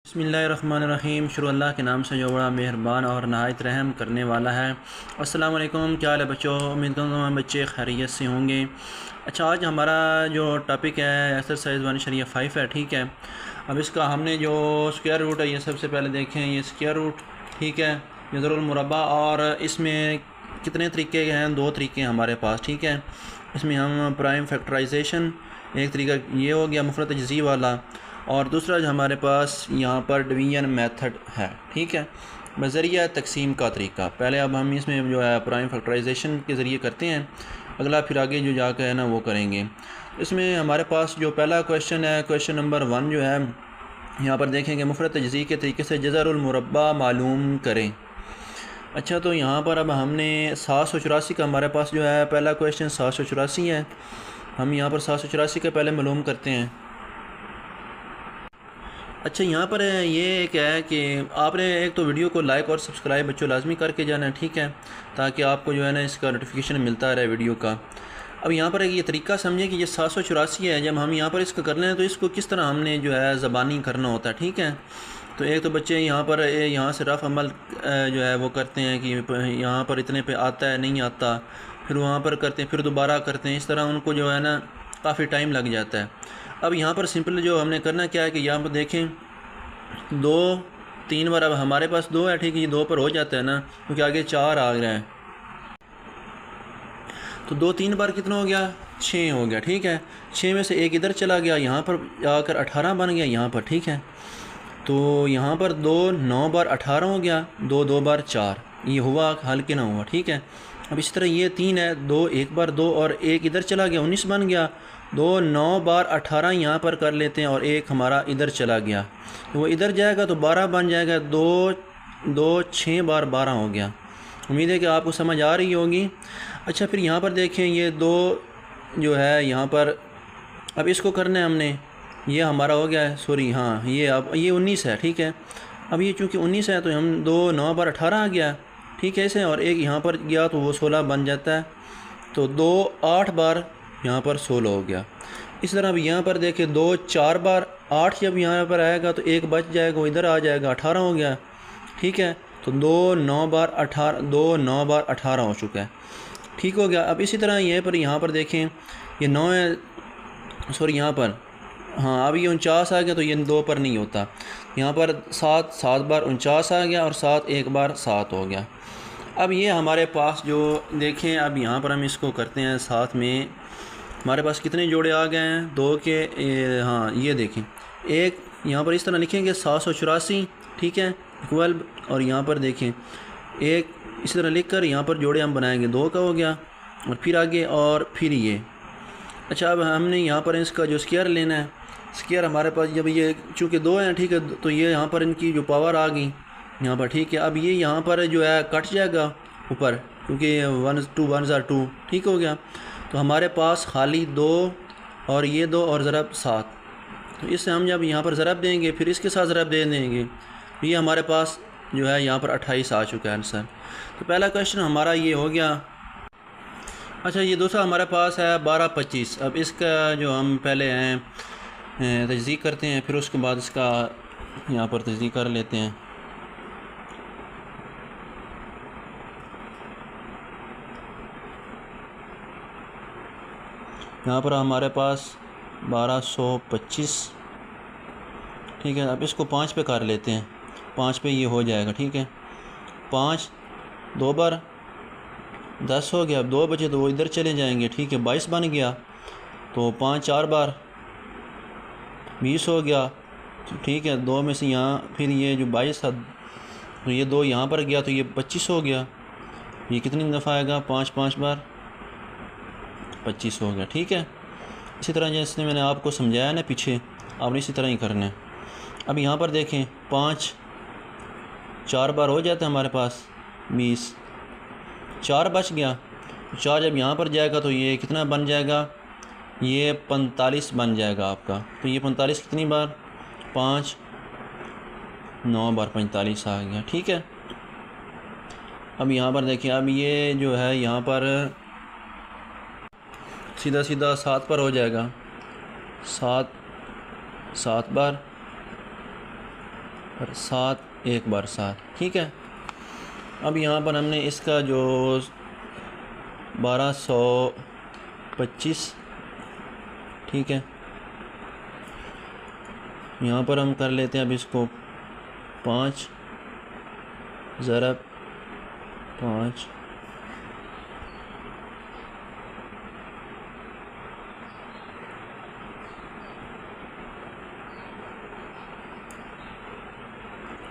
बिस्मिल्लाहिर्रहमानिर्रहीम। शुरू अल्लाह के नाम से जो बड़ा मेहरबान और नहायत रहम करने वाला है। अस्सलाम वालेकुम। क्या हाल है बच्चों? उम्मीद करता हूँ बच्चे खैरियत से होंगे। अच्छा, आज हमारा जो टॉपिक है एक्सरसाइज 1/5 है। ठीक है, अब इसका हमने जो स्क्वायर रूट है ये सबसे पहले देखें। ये स्क्वायर रूट, ठीक है, ये ज़रूर मुरब्बा, और इसमें कितने तरीके हैं? दो तरीके हैं हमारे पास। ठीक है, इसमें हम प्राइम फैक्टराइजेशन, एक तरीका ये हो गया मुफरत तजज़ी वाला, और दूसरा जो हमारे पास यहाँ पर डिवीज़न मेथड है। ठीक है, बज़रिया तकसीम का तरीका। पहले अब हम इसमें जो है प्राइम फैक्टराइजेशन के ज़रिए करते हैं, अगला फिर आगे जो जाकर है ना वो करेंगे। इसमें हमारे पास जो पहला क्वेश्चन है, क्वेश्चन नंबर 1 जो है, यहाँ पर देखेंगे मुफरत तजज़ी के तरीके से जज़रुल मुरब्बा मालूम करें। अच्छा, तो यहाँ पर अब हमने 784 का हमारे पास जो है पहला क्वेश्चन 784 है। हम यहाँ पर 784 का पहले मालूम करते हैं। अच्छा, यहाँ पर ये एक है कि आपने एक तो वीडियो को लाइक और सब्सक्राइब बच्चों लाजमी करके जाना है। ठीक है, ताकि आपको जो है ना इसका नोटिफिकेशन मिलता रहे वीडियो का। अब यहाँ पर ये तरीका समझें कि ये 784 है। जब हम यहाँ पर इसको कर लें तो इसको किस तरह हमने जो है ज़बानी करना होता है। ठीक है, तो एक तो बच्चे यहाँ पर यहाँ से रफ़ अमल जो है वो करते हैं कि यहाँ पर इतने पे आता है, नहीं आता, फिर वहाँ पर करते हैं, फिर दोबारा करते हैं। इस तरह उनको जो है ना काफ़ी टाइम लग जाता है। अब यहाँ पर सिंपल जो हमने करना क्या है कि यहाँ पर देखें 2-3 बार, अब हमारे पास 2 है। ठीक है, ये 2 पर हो जाता है ना, क्योंकि आगे 4 आ रहा है, तो 2-3 बार कितना हो गया? 6 हो गया। ठीक है, 6 में से एक इधर चला गया, यहाँ पर आकर 18 बन गया यहाँ पर। ठीक है, तो यहाँ पर 2 9 बार 18 हो गया, 2 बार 4, ये हुआ हल के ना हुआ। ठीक है, अब इसी तरह ये 3 है, 2 एक बार 2 और एक इधर चला गया, 19 बन गया। 2 9 बार 18 यहाँ पर कर लेते हैं, और एक हमारा इधर चला गया, तो वो इधर जाएगा तो 12 बन जाएगा। 2 6 बार 12 हो गया। उम्मीद है कि आपको समझ आ रही होगी। अच्छा, फिर यहाँ पर देखें ये 2 जो है यहाँ पर, अब इसको करना है हमने, ये हमारा हो गया है, सॉरी हाँ, ये अब ये 19 है। ठीक है, अब ये चूँकि 19 है तो हम 2 9 बार 18 आ गया। ठीक है, ऐसे, और एक यहाँ पर गया तो वो 16 बन जाता है, तो 2 8 बार यहाँ पर 16 हो गया। इस तरह अब यहाँ पर देखें 2 4 बार 8 जब यहाँ पर आएगा तो एक बच जाएगा, वो इधर आ जाएगा, 18 हो गया। ठीक है, तो 2 9 बार 18 हो चुका है। ठीक हो गया। अब इसी तरह ये पर यहाँ पर देखें ये 9 है, सॉरी यहाँ पर हाँ, अब ये 49 आ गया, तो ये 2 पर नहीं होता। यहाँ पर 7 बार 49 आ गया, और 7 एक बार 7 हो गया। अब ये हमारे पास जो देखें, अब यहाँ पर हम इसको करते हैं, साथ में हमारे पास कितने जोड़े आ गए हैं? 2 के हाँ, ये देखें, एक यहाँ पर इस तरह लिखेंगे 784। ठीक है, इक्वल, और यहाँ पर देखें एक इस तरह लिख कर यहाँ पर जोड़े हम बनाएंगे, 2 का हो गया, और फिर आगे, और फिर ये। अच्छा, अब हमने यहाँ पर इसका जो स्क्वायर लेना है, स्क्वायर हमारे पास जब ये चूँकि 2 हैं, ठीक है, तो ये यहाँ पर इनकी जो पावर आ गई यहाँ पर। ठीक है, अब ये यहाँ पर जो है कट जाएगा ऊपर, क्योंकि 1 2 1 2। ठीक हो गया, तो हमारे पास खाली 2 और ये 2 और ज़रब 7, तो इससे हम जब यहाँ पर ज़रब देंगे फिर इसके साथ ज़रब दे देंगे, तो ये हमारे पास जो है यहाँ पर 28 आ चुका है आंसर। तो पहला क्वेश्चन हमारा ये हो गया। अच्छा, ये दूसरा हमारे पास है 12 25। अब इसका जो हम पहले हैं तजदीद करते हैं, फिर उसके बाद इसका यहाँ पर तजदीद कर लेते हैं। यहाँ पर हमारे पास 1225। ठीक है, अब इसको 5 पे कर लेते हैं, 5 पे ये हो जाएगा। ठीक है, 5 2 बार 10 हो गया, अब 2 बचे तो वो इधर चले जाएंगे। ठीक है, 22 बन गया, तो 5 4 बार 20 हो गया। तो ठीक है, 2 में से यहाँ फिर ये जो 22 था, तो ये 2 यहाँ पर गया, तो ये 25 हो गया। ये कितनी दफ़ा आएगा? 5 5 बार 25 हो गया। ठीक है, इसी तरह जैसे मैंने आपको समझाया ना पीछे, आपने इसी तरह ही करना है। अब यहाँ पर देखें 5 4 बार हो जाता है हमारे पास 20, 4 बच गया, 4 जब यहाँ पर जाएगा तो ये कितना बन जाएगा? ये 45 बन जाएगा आपका। तो ये 45 कितनी बार? 5 9 बार 45 आ गया। ठीक है, अब यहाँ पर देखिए, अब ये जो है यहाँ पर सीधा सीधा 7 पर हो जाएगा, 7 7 बार और 7 एक बार 7, ठीक है। अब यहाँ पर हमने इसका जो 1225, ठीक है, यहाँ पर हम कर लेते हैं अब इसको 5 ज़रब 5,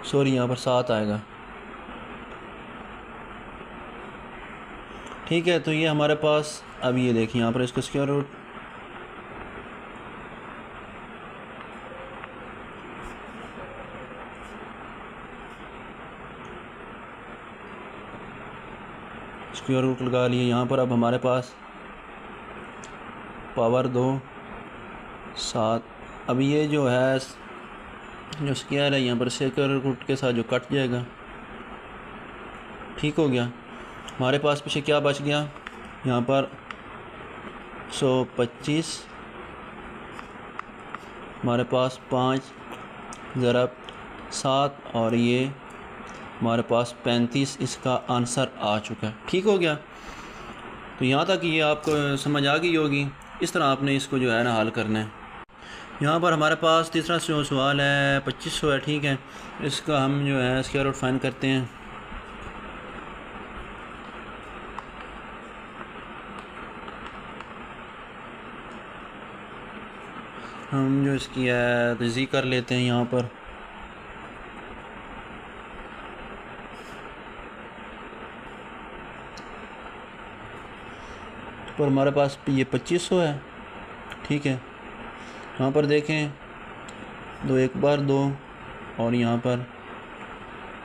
सॉरी यहाँ पर 7 आएगा, ठीक है। तो ये हमारे पास, अब ये देखिए यहाँ पर इसको स्क्वायर रूट लगा लिए यहाँ पर। अब हमारे पास पावर 2 7। अब ये जो है जो स्क्वायर है यहाँ पर स्क्वायर रूट के साथ जो कट जाएगा, ठीक हो गया। हमारे पास पीछे क्या बच गया, यहाँ पर 125, हमारे पास 5 ज़रब 7 और ये हमारे पास 35 इसका आंसर आ चुका है, ठीक हो गया। तो यहाँ तक ये आपको समझ आ गई होगी। इस तरह आपने इसको जो है ना हल करना है। यहाँ पर हमारे पास तीसरा जो सवाल है 2500 है, ठीक है। इसका हम जो है स्क्वायर रूट फाइंड करते हैं। हम जो इसकी है तजी कर लेते हैं यहाँ पर। पर हमारे पास ये 2500 है, ठीक है। यहाँ पर देखें 2 एक बार 2 और यहाँ पर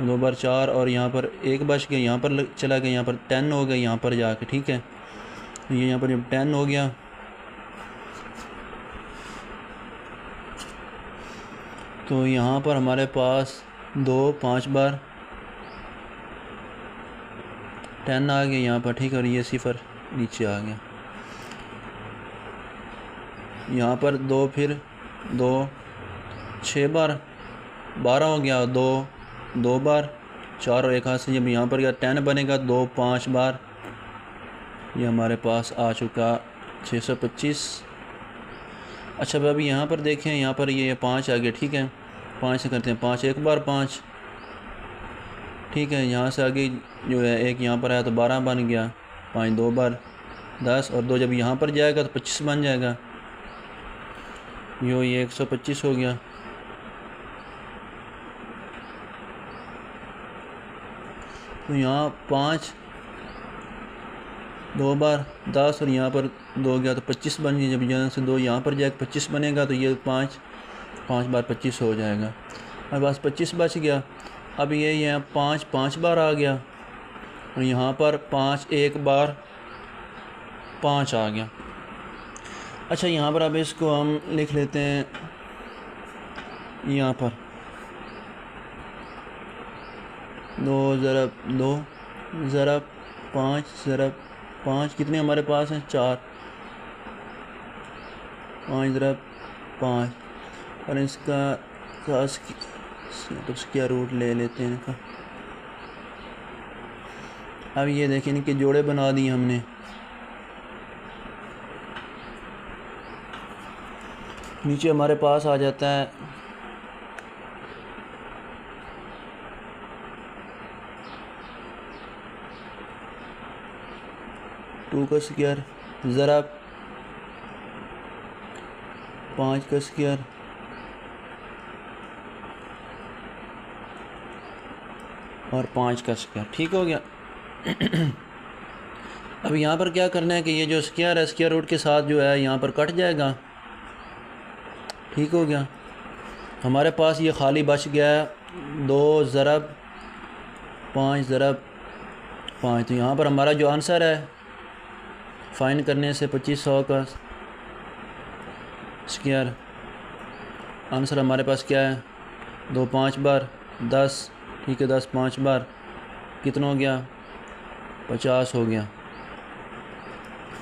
2 बार 4 और यहाँ पर 1 बच गया, यहाँ पर चला गया, यहाँ पर 10 हो गया यहाँ पर जाके, ठीक है। ये यहाँ पर जब 10 हो गया तो यहाँ पर हमारे पास 2 5 बार 10 आ गया यहाँ पर, ठीक है। और ये सिफर नीचे आ गया, यहाँ पर 2 फिर 2 6 बार 12 हो गया, 2 बार 4 और एक हाथ से जब यहाँ पर गया 10 बनेगा, 2 5 बार, ये हमारे पास आ चुका 625। अच्छा अभी यहाँ पर देखें, यहाँ पर ये 5 आ गया, ठीक है। 5 से करते हैं 5 एक बार 5, ठीक है। यहाँ से आगे जो है एक यहाँ पर आया तो 12 बन गया, 5 2 बार 10 और 2 जब यहाँ पर जाएगा तो 25 बन जाएगा, ये 125 हो गया। तो यहाँ 5 2 बार 10 और यहाँ पर 2 गया तो 25 बन गया। जब यहाँ से 2 यहाँ पर जाएगा 25 बनेगा, तो ये 5 बार 25 हो जाएगा। हमारे पास 25 बच गया। अब ये यहाँ 5 बार आ गया और यहाँ पर 5 एक बार 5 आ गया। अच्छा यहाँ पर अब इसको हम लिख लेते हैं, यहाँ पर 2 ज़रब 2 ज़रब 5 ज़रब 5 कितने हमारे पास हैं 4, 5 ज़रब 5 और इसका तो स्क्वायर रूट ले लेते हैं इनका। अब ये देखें इनके जोड़े बना दिए हमने। नीचे हमारे पास आ जाता है 2 का स्क्वायर ज़रब 5 का स्क्वायर और 5 का स्क्वायर, ठीक हो गया। अब यहाँ पर क्या करना है कि ये जो स्क्वायर है स्क्वायर रूट के साथ जो है यहाँ पर कट जाएगा, ठीक हो गया। हमारे पास ये खाली बच गया 2 ज़रब 5 ज़रब 5। तो यहाँ पर हमारा जो आंसर है फाइंड करने से 2500 का स्क्वायर आंसर हमारे पास क्या है 2 5 बार 10, ठीक है। 10 5 बार कितना हो गया 50 हो गया।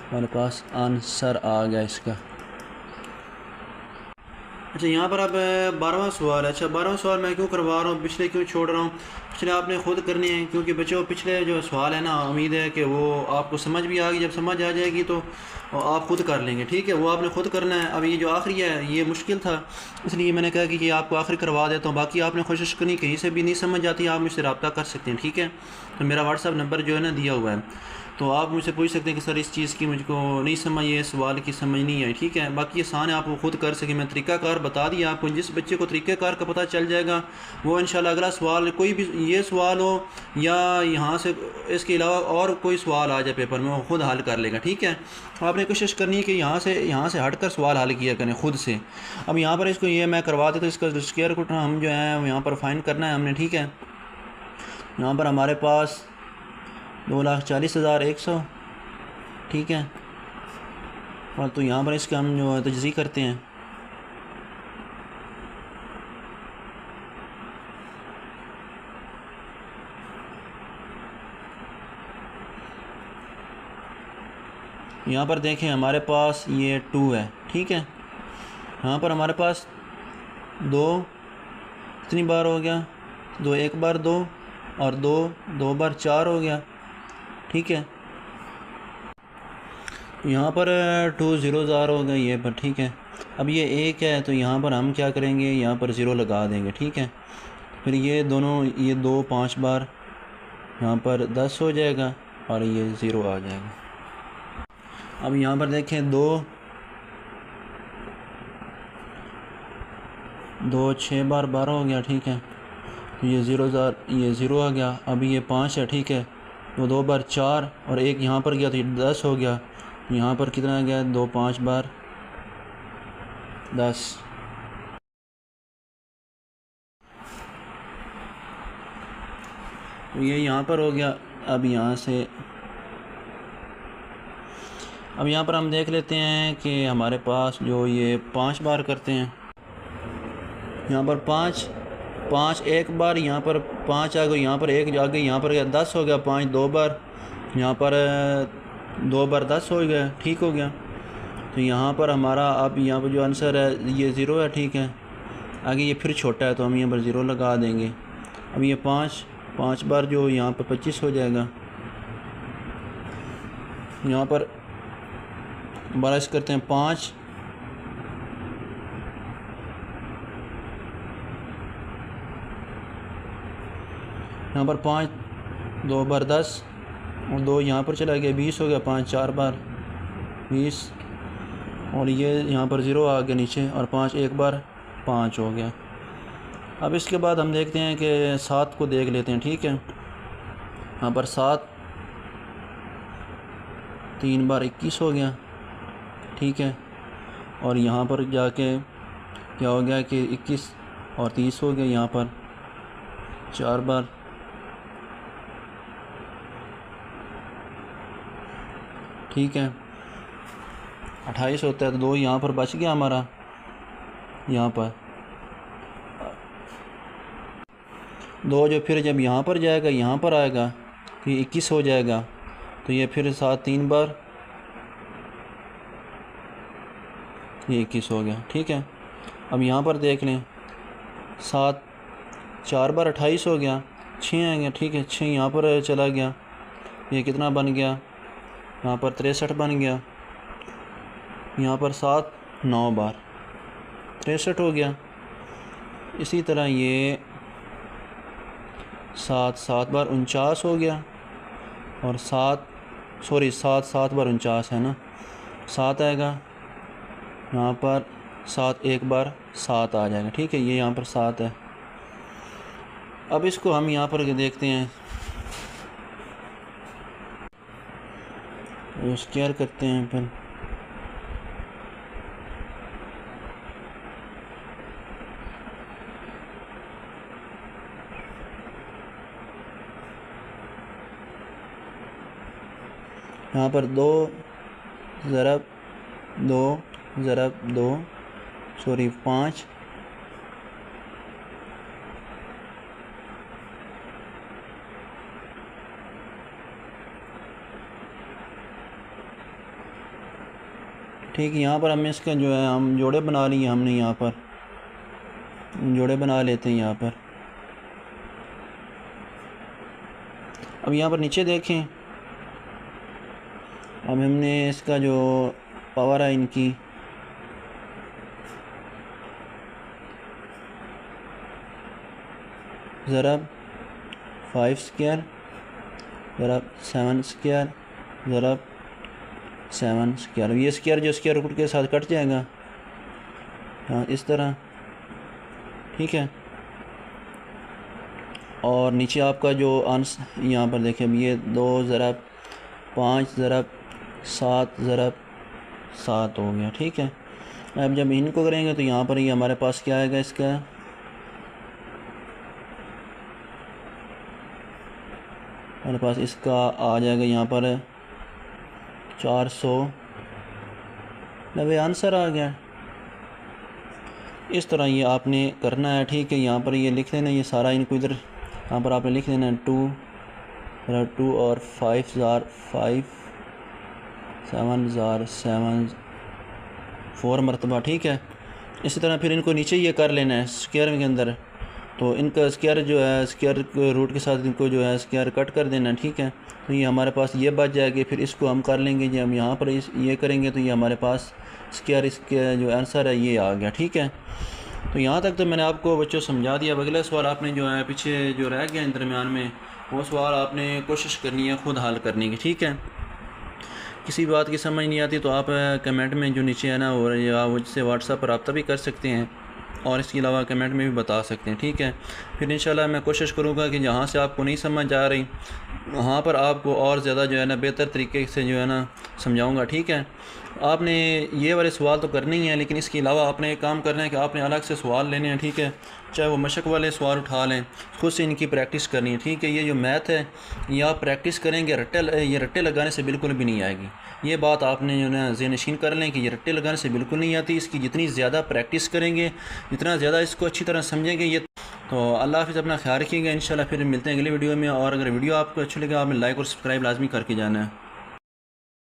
हमारे पास आंसर आ गया इसका। अच्छा यहाँ पर अब 12वां सवाल है। अच्छा 12वां सवाल मैं क्यों करवा रहा हूँ, पिछले क्यों छोड़ रहा हूँ? पिछले आपने ख़ुद करने हैं, क्योंकि बच्चों पिछले जो सवाल है ना, उम्मीद है कि वो आपको समझ भी आ गई। जब समझ आ जाएगी तो आप ख़ुद कर लेंगे, ठीक है? वो आपने ख़ुद करना है। अब ये जो आखिरी है ये मुश्किल था, इसलिए मैंने कहा कि ये आपको आखिरी करवा देता हूँ। बाकी आपने कोशिश करनी, कहीं से भी नहीं समझ आती आप मुझसे रब्ता कर सकते हैं, ठीक है? तो मेरा व्हाट्सअप नंबर जो है ना दिया हुआ है, तो आप मुझसे पूछ सकते हैं कि सर इस चीज़ की मुझको नहीं समझ, ये सवाल की समझ नहीं आई, ठीक है? बाकी आसान है, आप वो खुद कर सकें। मैं तरीक़ाकार बता दिया आपको। जिस बच्चे को तरीक़ाकार का पता चल जाएगा वो इंशाल्लाह अगला सवाल, कोई भी ये सवाल हो या यहाँ से इसके अलावा और कोई सवाल आ जाए पेपर में, वो खुद हल कर लेगा, ठीक है? आपने कोशिश करनी है कि यहाँ से हट कर सवाल हल किया करें खुद से। अब यहाँ पर इसको ये मैं करवा देता हूँ, इसका स्क्वायर रूट हम जो है यहाँ पर फाइंड करना है हमने, ठीक है? यहाँ पर हमारे पास 2,40,100, ठीक है? और तो यहाँ पर इसका हम जो है तजज़ी करते हैं। यहाँ पर देखें हमारे पास ये 2 है, ठीक है? यहाँ पर हमारे पास 2 कितनी बार हो गया, 2 एक बार 2 और 2 2 बार 4 हो गया, ठीक है? यहाँ पर 2 0 ज़ार हो गए ये पर, ठीक है? अब ये 1 है तो यहाँ पर हम क्या करेंगे, यहाँ पर 0 लगा देंगे, ठीक है? फिर ये दोनों, ये 2 5 बार यहाँ पर 10 हो जाएगा और ये 0 आ जाएगा। अब यहाँ पर देखें 2 6 बार 12 हो गया, ठीक है? तो ये 0 ज़ार, ये 0 आ गया। अभी ये 5 है, ठीक है? तो 2 बार 4 और 1 यहाँ पर गया तो ये 10 हो गया। यहाँ पर कितना गया, 2 5 बार 10। तो ये यहाँ पर हो गया। अब यहाँ पर हम देख लेते हैं कि हमारे पास जो ये 5 बार करते हैं, यहाँ पर 5 एक बार, यहाँ पर 5 आ गए, यहाँ पर 1 आ गई, यहाँ पर 10 हो गया। 5 2 बार, यहाँ पर 2 बार 10 हो गया, ठीक हो गया? तो यहाँ पर हमारा अब यहाँ पर जो आंसर है ये 0 है, ठीक है? आगे ये फिर छोटा है तो हम यहाँ पर 0 लगा देंगे। अब ये 5 बार जो यहाँ पर 25 हो जाएगा। यहाँ पर 12 करते हैं 5, यहाँ पर 5 2 बार 10 और 2 यहाँ पर चला गया, 20 हो गया। 5 4 बार 20 और ये यहाँ पर 0 आ गया नीचे, और 5 एक बार 5 हो गया। अब इसके बाद हम देखते हैं कि 7 को देख लेते हैं, ठीक है? यहाँ पर 7 3 बार 21 हो गया, ठीक है? और यहाँ पर जाके क्या हो गया कि 21 और 30 हो गया। यहाँ पर 4 बार, ठीक है? 28 होता है तो 2 यहाँ पर बच गया हमारा। यहाँ पर 2 जो फिर जब यहाँ पर जाएगा, यहाँ पर आएगा तो ये 21 हो जाएगा। तो ये फिर 7 3 बार, ये 21 हो गया, ठीक है? अब यहाँ पर देख लें, 7 4 बार 28 हो गया, 6 आएंगे, ठीक है? 6 यहाँ पर चला गया, ये कितना बन गया, यहाँ पर 63 बन गया। यहाँ पर 7 9 बार 63 हो गया। इसी तरह ये 7 बार 49 हो गया, और 7 बार 49 है ना, 7 आएगा। यहाँ पर 7 एक बार 7 आ जाएगा, ठीक है? ये यहाँ पर 7 है। अब इसको हम यहाँ पर देखते हैं, स्क्वायर करते हैं। फिर यहाँ पर 2 ज़रब 2 ज़रब 2 सॉरी 5 ठीक है? यहाँ पर हमें इसका जो है हम जोड़े बना लिए हमने यहाँ पर, जोड़े बना लेते हैं यहाँ पर। अब यहाँ पर नीचे देखें, अब हमने इसका जो पावर है इनकी ज़रब 5 स्क्वायर ज़रब 7 स्क्वायर ज़रब 7 स्क्वायर। ये स्क्वायर जो स्क्वायर रूट के साथ कट जाएगा, हाँ इस तरह, ठीक है। और नीचे आपका जो आंसर यहाँ पर देखें, अब ये 2 ज़रब 5 ज़रब 7 ज़रब 7 हो गया, ठीक है। अब जब इनको करेंगे तो यहाँ पर ये हमारे पास क्या आएगा, इसका हमारे पास इसका आ जाएगा यहाँ पर 490 आंसर आ गया। इस तरह ये आपने करना है, ठीक है। यहाँ पर ये लिख लेना, ये सारा इनको इधर यहाँ पर आपने लिख लेना 2 और 5 ज़ार 5 7 ज़ार 7 4 मरतबा, ठीक है। इसी तरह फिर इनको नीचे ये कर लेना है स्क्वायर के अंदर, तो इनका स्क्वायर जो है स्क्वायर रूट के साथ इनको जो है स्क्वायर कट कर देना, ठीक है। तो ये हमारे पास ये बच जाएगी। फिर इसको हम कर लेंगे, जब हम यहाँ पर ये करेंगे तो ये हमारे पास स्क्वायर इसके जो आंसर है ये आ गया, ठीक है। तो यहाँ तक तो मैंने आपको बच्चों समझा दिया। अब अगला सवाल आपने जो है पीछे जो रह गया दरमियान में, वो सवाल आपने कोशिश करनी है ख़ुद हल करने की, ठीक है। किसी बात की समझ नहीं आती तो आप कमेंट में जो नीचे है ना, और या मुझसे व्हाट्सएप पर रब्ता भी कर सकते हैं, और इसके अलावा कमेंट में भी बता सकते हैं, ठीक है। फिर इंशाल्लाह मैं कोशिश करूँगा कि जहाँ से आपको नहीं समझ आ रही वहाँ पर आपको और ज़्यादा जो है ना बेहतर तरीके से जो है ना समझाऊँगा, ठीक है। आपने ये वाले सवाल तो करने ही हैं, लेकिन इसके अलावा आपने एक काम करना है कि आपने अलग से सवाल लेने हैं, ठीक है। चाहे वो मशक वाले सवाल उठा लें, खुद से इनकी प्रैक्टिस करनी है, ठीक है। ये जो मैथ है ये आप प्रैक्टिस करेंगे, ये रट्टे लगाने से बिल्कुल भी नहीं आएगी। ये बात आपने जो है ज़हन-नशीन कर लें कि ये रट्टे लगाने से बिल्कुल नहीं आती। इसकी जितनी ज़्यादा प्रैक्टिस करेंगे, जितना ज़्यादा इसको अच्छी तरह समझेंगे ये। तो अल्लाह हाफ़िज़, अपना ख्याल रखिएगा। इंशाल्लाह फिर मिलते हैं अगली वीडियो में। और अगर वीडियो आपको अच्छी लगे, आपने लाइक और सब्सक्राइब लाजमी करके जाना है।